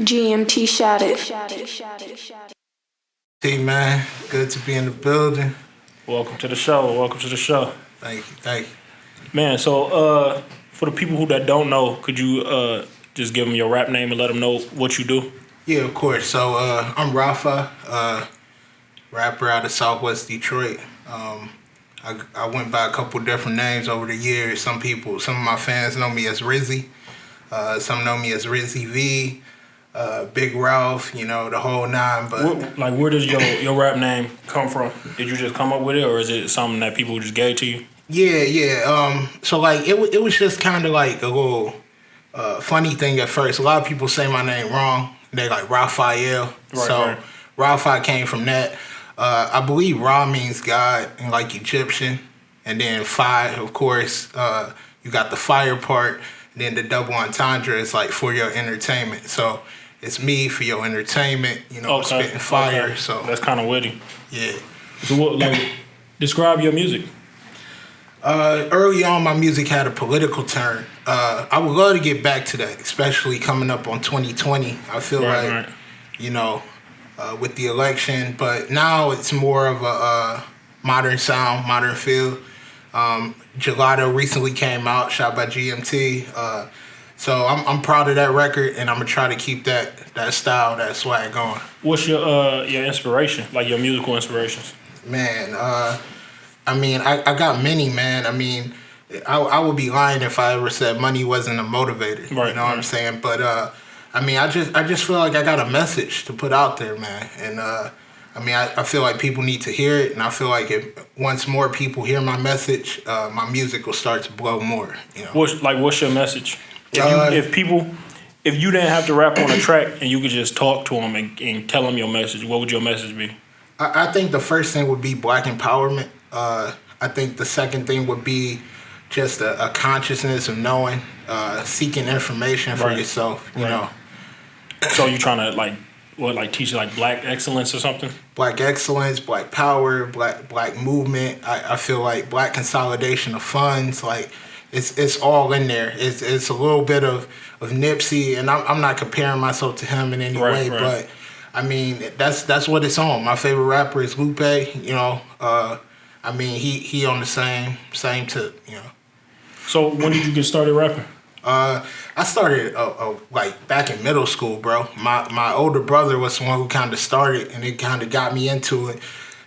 GMT shouted. Hey man, good to be in the building. Welcome to the show. Welcome to the show. Thank you, thank you. Man, so for the people who that don't know, could you just give them your rap name and let them know what you do? Yeah, of course. So I'm Rah-fye, rapper out of Southwest Detroit. I went by a couple different names over the years. Some of my fans know me as Rizzy. Some know me as Rizzy V, Big Ralph, you know, the whole nine. But where does your rap name come from? Did you just come up with it, or is it something that people just gave to you? Yeah. So like it was just kind of like a little funny thing at first. A lot of people say my name wrong. They like Rah-fye. Right. Rah-fye came from that. I believe Ra means God in like Egyptian, and then Phi, of course, you got the fire part. And then the double entendre is like for your entertainment. So it's me for your entertainment, you know, spitting fire. Okay. So that's kind of witty. Yeah. So what, describe your music. Early on, my music had a political turn. I would love to get back to that, especially coming up on 2020. I feel you know, with the election. But now it's more of a modern sound, modern feel. Gelato recently came out, shot by GMT. So I'm proud of that record, and I'm gonna try to keep that style, that swag going. What's your inspiration, like your musical inspirations? Man, I mean, I got many, man. I mean, I would be lying if I ever said money wasn't a motivator. Right, you know what I'm saying? But I mean, I just feel like I got a message to put out there, man. And I mean, I feel like people need to hear it, and I feel like once more people hear my message, my music will start to blow more. You know? What's your message? If you didn't have to rap on a track and you could just talk to them and tell them your message, what would your message be? I think the first thing would be Black empowerment. I think the second thing would be just a consciousness of knowing, seeking information for yourself. You know. So you trying to teach like Black excellence or something? Black excellence, Black power, Black movement. I feel like Black consolidation of funds. Like it's all in there. It's a little bit of Nipsey, and I'm not comparing myself to him in any way, but I mean that's what it's on. My favorite rapper is Lupe. You know, I mean he on the same tip. You know. So when did you get started rapping? I started like back in middle school, bro. My older brother was the one who kind of started, and it kind of got me into it.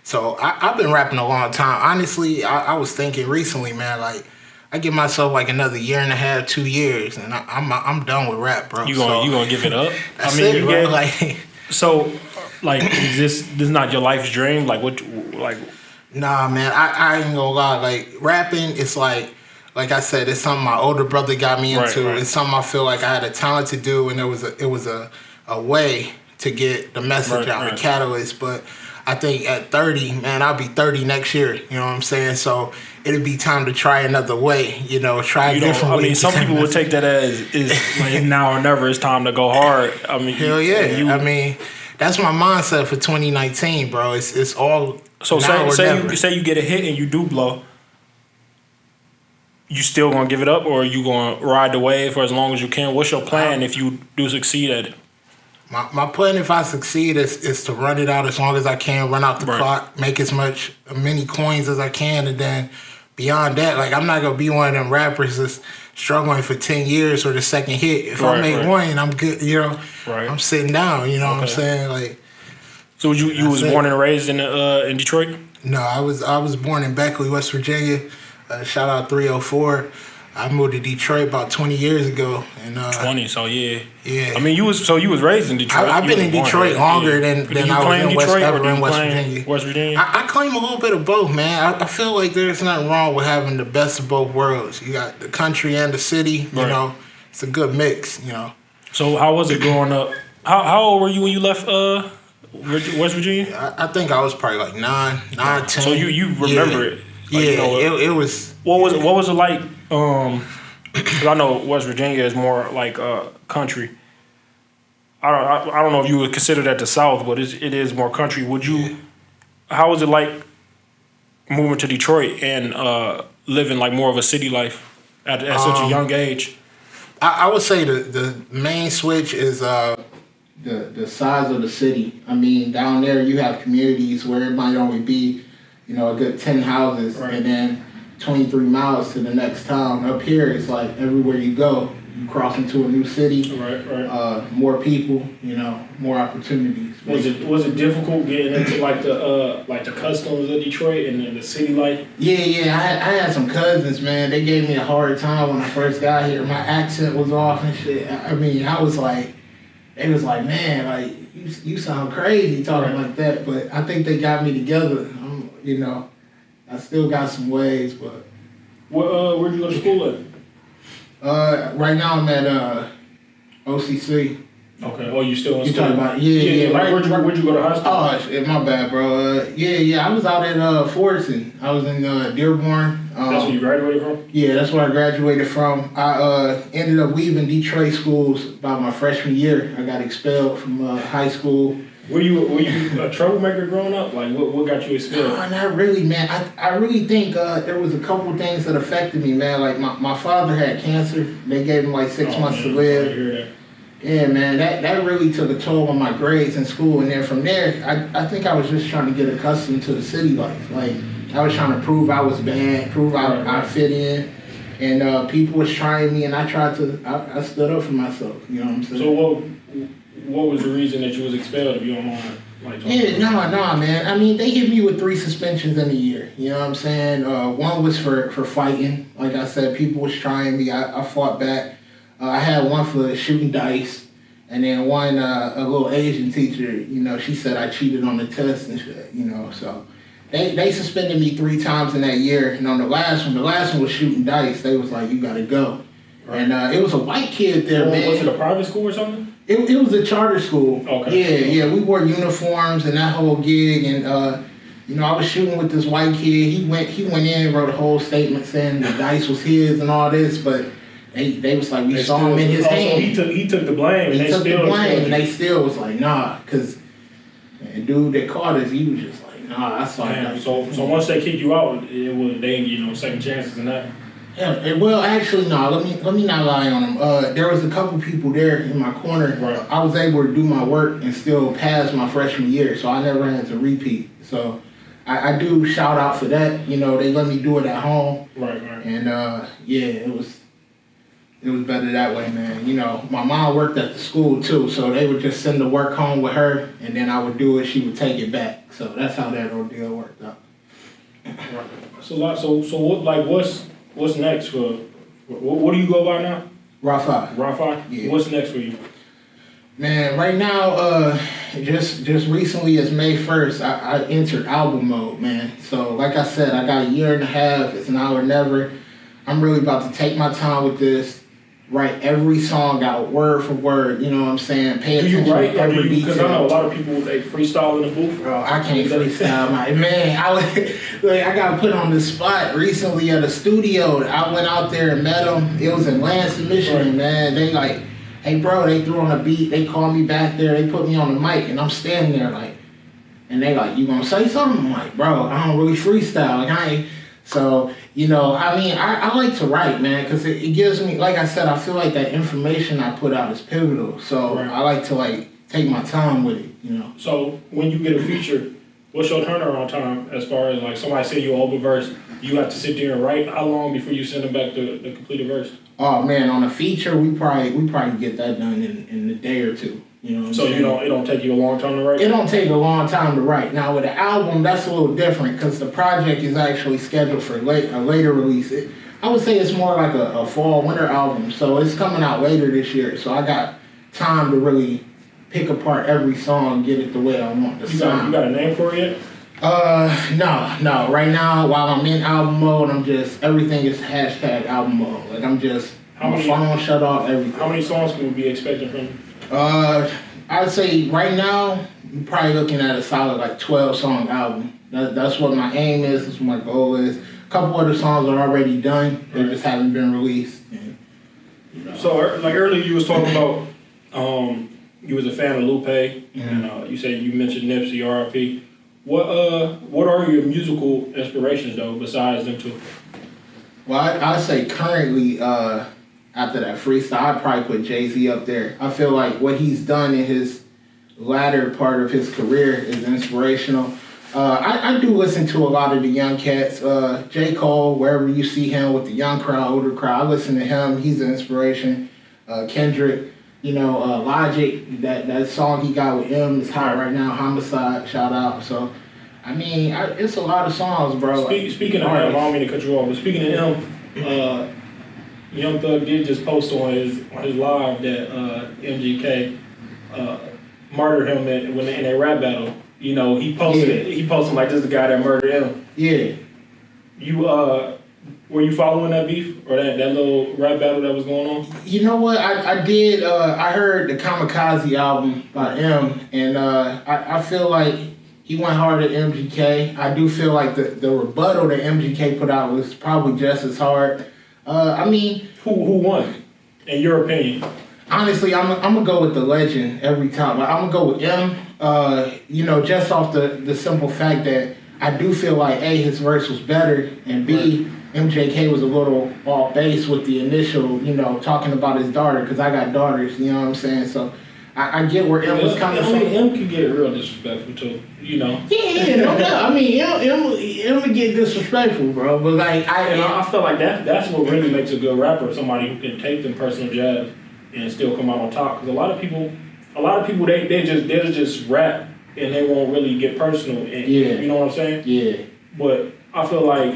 So I've been rapping a long time. Honestly, I was thinking recently, man, like I give myself like another year and a half, 2 years, and I'm done with rap, bro. You gonna give it up? That's it, bro. Like, so, like, is this not your life's dream? Like, what, like? Nah, man, I ain't gonna lie. Like, rapping, it's like I said, it's something my older brother got me into. It's something I feel like I had a talent to do, and it was a way to get the message out, the catalyst. But I think at 30, man, I'll be 30 next year. You know what I'm saying? So it'll be time to try another way. You know, try a different way. I mean, some people would take that as like now or never. It's time to go hard. I mean, hell yeah. I mean, that's my mindset for 2019, bro. It's all. So say you get a hit and you do blow. You still gonna give it up, or are you gonna ride the wave for as long as you can? What's your plan if you do succeed at it? My plan, if I succeed, is to run it out as long as I can, run out the clock, make as many coins as I can, and then beyond that, like I'm not gonna be one of them rappers that's struggling for 10 years for the second hit. If I make one, I'm good. You know, I'm sitting down. You know what I'm saying? Like, so you was born and raised in Detroit? No, I was born in Beckley, West Virginia. Shout out 304. I moved to Detroit about 20 years ago. And 20, so yeah. I mean, you was raised in Detroit. I've been in Detroit longer than I was in West Virginia. I claim a little bit of both, man. I feel like there's nothing wrong with having the best of both worlds. You got the country and the city. You know, it's a good mix. You know. So how was it growing up? How old were you when you left West Virginia? I think I was probably like 9, 10. So you remember it? Like, it was. What was it like? Cause I know West Virginia is more like country. I don't know if you would consider that the South, but it is more country. Would you? How was it like moving to Detroit and living like more of a city life at such a young age? I would say the main switch is the size of the city. I mean, down there you have communities where it might only be, you know, a good 10 houses, and then 23 miles to the next town. Up here, it's like everywhere you go, you cross into a new city. More people, you know, more opportunities. Was it difficult getting into like the customs of Detroit and the city life? Yeah. I had some cousins, man. They gave me a hard time when I first got here. My accent was off and shit. I mean, I was like, they was like, man, like you sound crazy talking like that. But I think they got me together. You know, I still got some ways, but. Where'd you go to school at? Right now I'm at OCC. Okay. Oh, you still in you school? talking about yeah. Like, where'd you go to high school? Oh, shit, my bad, bro. I was out at Fortson. I was in Dearborn. That's where you graduated from? Yeah, that's where I graduated from. I ended up leaving Detroit schools by my freshman year. I got expelled from high school. Were you a troublemaker growing up? Like, what got you expelled? No, not really, man. I really think there was a couple things that affected me, man. Like, my father had cancer. They gave him like 6 months to live. Yeah, man, that really took a toll on my grades in school. And then from there, I think I was just trying to get accustomed to the city life. Like, I was trying to prove I was bad, prove I fit in. And people was trying me, and I stood up for myself. You know what I'm saying? So what was the reason that you was expelled, if you don't mind? No, man. I mean, they hit me with 3 suspensions in a year. You know what I'm saying? One was for fighting. Like I said, people was trying me. I fought back. I had one for shooting dice, and then one, a little Asian teacher, you know, she said I cheated on the test and shit, you know, so they suspended me 3 times in that year. And on the last one was shooting dice. They was like, you gotta go. Right. And it was a white kid there, man. Was it a private school or something? It was a charter school. Okay. Yeah, we wore uniforms and that whole gig, and you know, I was shooting with this white kid. He went in and wrote a whole statement saying the dice was his and all this, but they was like, we saw him in his hand. So he took the blame. He took the blame, and they still was like, nah, because the dude that caught us, he was just like, nah, I saw him. So once they kicked you out, it was they, you know, second chances and that. Yeah, well, actually, no. Let me not lie on them. There was a couple people there in my corner. Right. I was able to do my work and still pass my freshman year, so I never had to repeat. So I do shout out for that. You know, they let me do it at home. Right. And yeah, it was better that way, man. You know, my mom worked at the school too, so they would just send the work home with her, and then I would do it. She would take it back. So that's how that ordeal worked out. Right. So what, like, what's next for? What do you go by now? Rah-fye. Rah-fye? Yeah. What's next for you? Man, right now, just recently as May 1st, I entered album mode, man. So like I said, I got a year and a half. It's now or never. I'm really about to take my time with this. Write every song out word for word, you know what I'm saying? Pay attention to every detail. Because I know a lot of people, they freestyle in the booth. Bro, I can't freestyle, man. I got put on the spot recently at a studio. I went out there and met them. It was in Lansing, Michigan, man. They like, hey, bro, they threw on a beat. They called me back there. They put me on the mic, and I'm standing there like, and they like, you gonna say something? I'm like, bro, I don't really freestyle. Like, so, you know, I mean, I like to write, man, because it gives me, like I said, I feel like that information I put out is pivotal. So I like to, like, take my time with it, you know. So when you get a feature, what's your turnaround time as far as, like, somebody send you an open verse, you have to sit there and write? How long before you send them back the completed verse? Oh, man, on a feature, we probably get that done in a day or two. You know what I'm saying? It don't take you a long time to write? It don't take a long time to write. Now with an album, that's a little different because the project is actually scheduled for a later release. I would say it's more like a fall, winter album. So it's coming out later this year. So I got time to really pick apart every song and get it the way I want to sound. You got a name for it yet? No. Right now, while I'm in album mode, everything is hashtag album mode. Like my phone shut off, everything. How many songs can we be expecting from you? I'd say right now, you're probably looking at a solid like 12-song album. That's what my aim is, that's what my goal is. A couple other songs are already done, they just haven't been released. And, you know. So like earlier you was talking about you was a fan of Lupe, and you said you mentioned Nipsey, R.I.P. What are your musical inspirations though, besides them two? Well, I'd say currently, after that freestyle, I'd probably put Jay-Z up there. I feel like what he's done in his latter part of his career is inspirational. I do listen to a lot of the young cats. J. Cole, wherever you see him with the young crowd, older crowd, I listen to him. He's an inspiration. Kendrick, Logic, that song he got with M is hot right now. Homicide, shout out. So, I mean, it's a lot of songs, bro. Speaking of M, I don't mean to cut you off, but speaking of M, Young Thug did just post on his live that MGK murdered him in a rap battle. He posted it. He posted like this is the guy that murdered him. Yeah. You were you following that beef or that little rap battle that was going on? You know what? I did. I heard the Kamikaze album by M, and I feel like he went hard at MGK. I do feel like the rebuttal that MGK put out was probably just as hard. I mean, who won? In your opinion? Honestly, I'm gonna go with the legend every time. Like, I'm gonna go with M. Just off the simple fact that I do feel like A, his verse was better, and B, MJK was a little off base with the initial, talking about his daughter, because I got daughters, you know what I'm saying? So I get where M was coming from. M can get real disrespectful too, Yeah, no doubt. I mean, M would get disrespectful, bro. But like, I feel like that's what really makes a good rapper, somebody who can take them personal jabs and still come out on top. Because a lot of people they just rap and they won't really get personal. And, you know what I'm saying? Yeah. But I feel like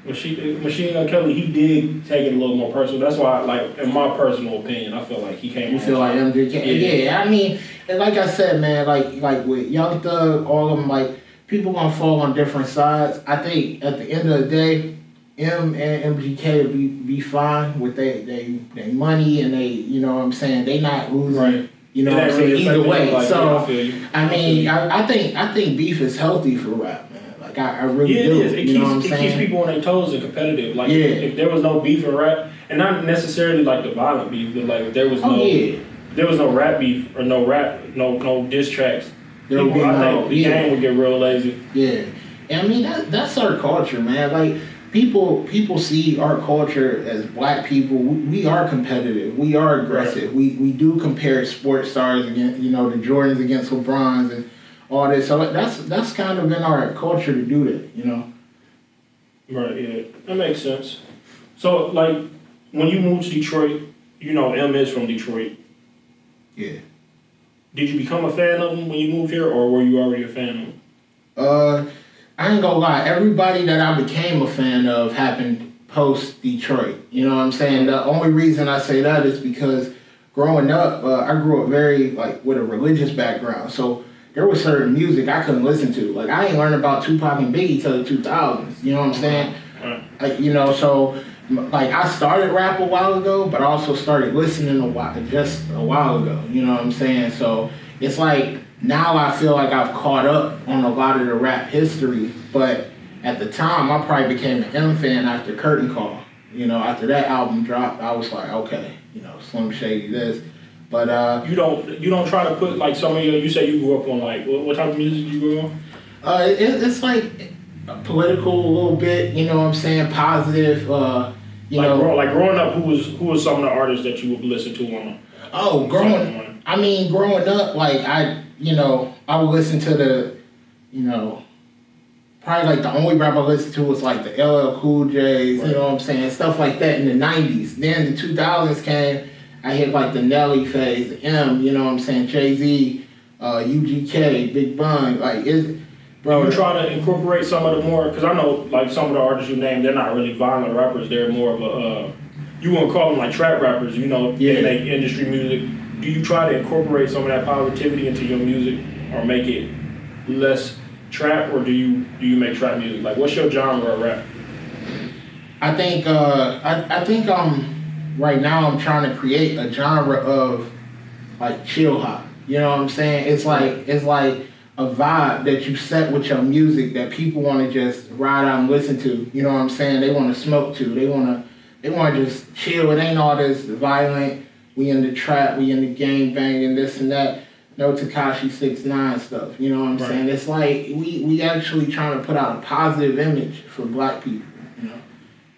Machine Gun Kelly, he did take it a little more personal. That's why, like, in my personal opinion, I feel like he came. You feel like MJK? Yeah. I mean, and like I said, man, like with Young Thug, all of them, like, people gonna fall on different sides. I think at the end of the day, M and MGK will be fine with they money and they, you know what I'm saying, they not losing. Right. You know what I'm saying? Either way. Like, so I think beef is healthy for rap, man. Like I really do. It is. It keeps people on their toes and competitive. Like if there was no beef in rap, and not necessarily like the violent beef, but like if there was no rap beef or no diss tracks, I think the game would get real lazy. Yeah. And I mean that's our culture, man. Like People see our culture as black people. We are competitive. We are aggressive. Right. We do compare sports stars against, the Jordans against LeBrons and all this. So that's kind of in our culture to do that, Right. Yeah, that makes sense. So like when you moved to Detroit, M is from Detroit. Yeah. Did you become a fan of him when you moved here, or were you already a fan of him? I ain't gonna lie, everybody that I became a fan of happened post-Detroit. You know what I'm saying? The only reason I say that is because growing up, I grew up very, with a religious background. So there was certain music I couldn't listen to. Like, I ain't learned about Tupac and Biggie till the 2000s. You know what I'm saying? I started rap a while ago, but I also started listening just a while ago. You know what I'm saying? So it's like, now I feel like I've caught up on a lot of the rap history, but at the time I probably became an M fan after Curtain Call. After that album dropped, I was like, okay, Slim Shady this. But you don't try to put like some of you say you grew up on like what type of music you grew up on? It's like political a little bit, you know what I'm saying, positive. Growing up, who was some of the artists that you would listen to on? Growing up, I would listen to the, probably like the only rap I listened to was like the LL Cool J's, you know what I'm saying, stuff like that in the 90s. Then the 2000s came, I hit like the Nelly phase, the M, you know what I'm saying, Jay-Z, UGK, Big Bun, bro. You try to incorporate some of the more, because I know like some of the artists you named, they're not really violent rappers, they're more of a, you wouldn't call them like trap rappers, they make industry music. Do you try to incorporate some of that positivity into your music or make it less trap, or do you make trap music? Like, what's your genre of rap? I think right now I'm trying to create a genre of like chill hop. You know what I'm saying? It's like a vibe that you set with your music that people want to just ride out and listen to. You know what I'm saying? They want to smoke to. They want to just chill. It ain't all this violent. We in the trap, we in the gang banging, this and that. No Tekashi 6ix9ine stuff. You know what I'm saying? It's like we actually trying to put out a positive image for black people.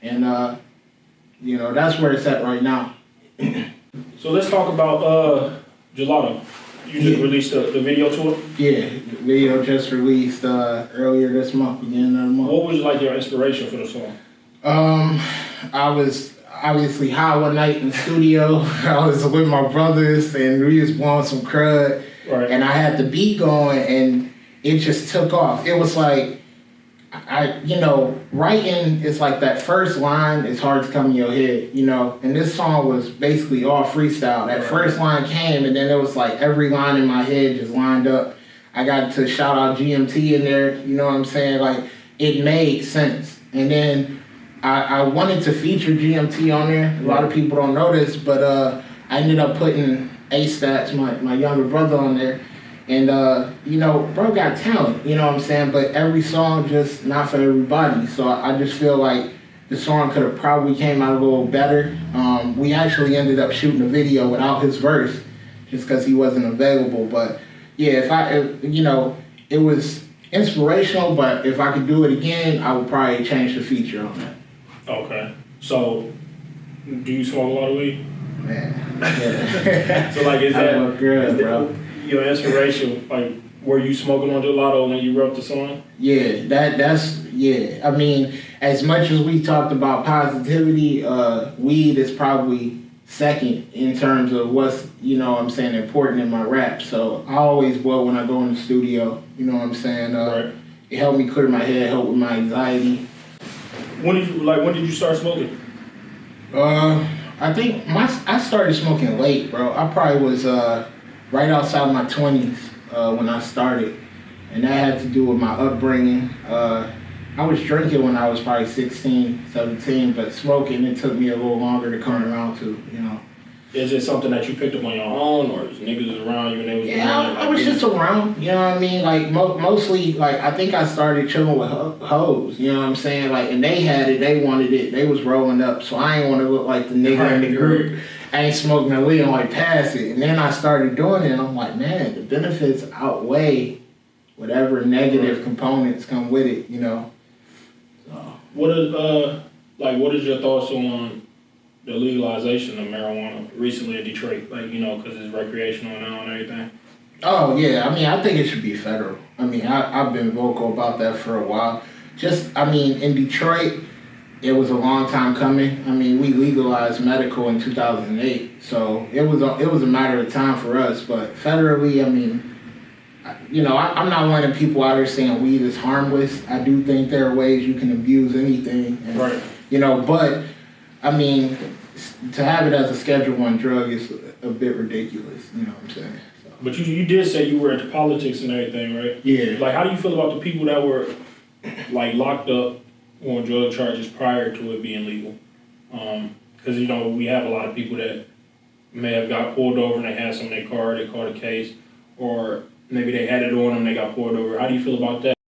And that's where it's at right now. So let's talk about Gelato. You just released the video to it? Yeah, the video just released earlier this month, beginning of the month. What was like your inspiration for the song? I was obviously high one night in the studio. I was with my brothers and we was blowing some crud. Right. And I had the beat going and it just took off. It was like, writing is like that first line is hard to come in your head, and this song was basically all freestyle. That first line came and then it was like every line in my head just lined up. I got to shout out GMT in there, you know what I'm saying? Like, it made sense. And then I wanted to feature GMT on there. A lot of people don't know this, but I ended up putting A-Stats, my younger brother, on there. And, bro got talent, you know what I'm saying? But every song just not for everybody. So I just feel like the song could have probably came out a little better. We actually ended up shooting a video without his verse just because he wasn't available. But, yeah, it was inspirational, but if I could do it again, I would probably change the feature on that. Okay. So, do you smoke a lot of weed? Man, yeah. So, like, is that... I look good, bro. Your inspiration, like, were you smoking on gelato when you wrote the song? Yeah, that's. I mean, as much as we talked about positivity, weed is probably second in terms of what's, important in my rap. So I always blow when I go in the studio, you know what I'm saying? Right. It helped me clear my head, helped with my anxiety. When did you start smoking? I think I started smoking late, bro. I probably was right outside my 20s when I started. And that had to do with my upbringing. I was drinking when I was probably 16, 17, but smoking, it took me a little longer to come around to, Is it something that you picked up on your own, or is niggas around you and they was around? I was just around, you know what I mean? Like, mostly, like, I think I started chilling with hoes, you know what I'm saying? Like, and they had it, they wanted it, they was rolling up, so I ain't want to look like the nigga in the group. I ain't smoking no weed, I'm like, pass it. And then I started doing it, and I'm like, man, the benefits outweigh whatever negative components come with it, So. What is your thoughts on the legalization of marijuana recently in Detroit? Like, because it's recreational now and everything. Oh, yeah. I mean, I think it should be federal. I mean, I've been vocal about that for a while. In Detroit, it was a long time coming. I mean, we legalized medical in 2008. So it was a matter of time for us. But federally, I mean, I'm not one of the people out there saying weed is harmless. I do think there are ways you can abuse anything. And, right. But, I mean, to have it as a Schedule I drug is a bit ridiculous, you know what I'm saying? So. But you did say you were into politics and everything, right? Yeah. Like, how do you feel about the people that were, like, locked up on drug charges prior to it being legal? Because, we have a lot of people that may have got pulled over and they had some in their car, they caught a case, or maybe they had it on them, they got pulled over. How do you feel about that?